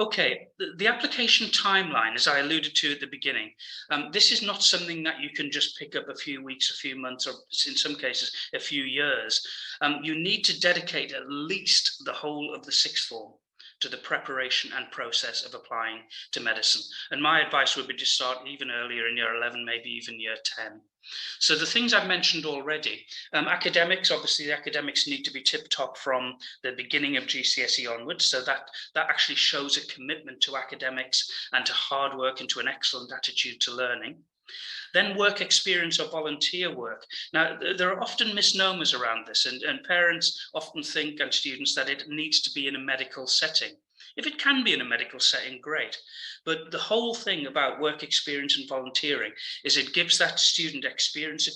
Okay, the application timeline, as I alluded to at the beginning, this is not something that you can just pick up a few weeks, a few months, or in some cases, a few years. You need to dedicate at least the whole of the sixth form to the preparation and process of applying to medicine. And my advice would be to start even earlier in year 11, maybe even year 10. So the things I've mentioned already, academics, obviously the academics need to be tip-top from the beginning of GCSE onwards, so that actually shows a commitment to academics and to hard work and to an excellent attitude to learning. Then work experience or volunteer work. Now, there are often misnomers around this, and parents often think, and students, that it needs to be in a medical setting. If it can be in a medical setting, great. But the whole thing about work experience and volunteering is it gives that student experience